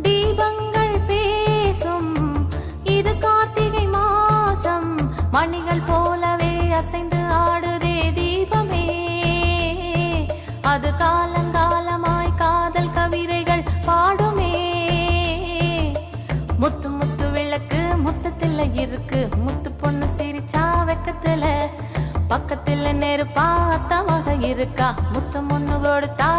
தீபங்கள் பேசும் இது கார்த்திகை மாசம், மணிகள் போலவே அசைந்து ஆடுதே தீபமே. அது காலங்காலமாய் காதல் கவிதைகள் பாடுமே. முத்து முத்து விளக்கு முத்தத்துல இருக்கு, முத்து பொண்ணு சிரிச்சா வெக்கத்துல, பக்கத்துல நெருப்பா அத்தமாக இருக்கா, முத்தம் ஒண்ணு கொடுத்தா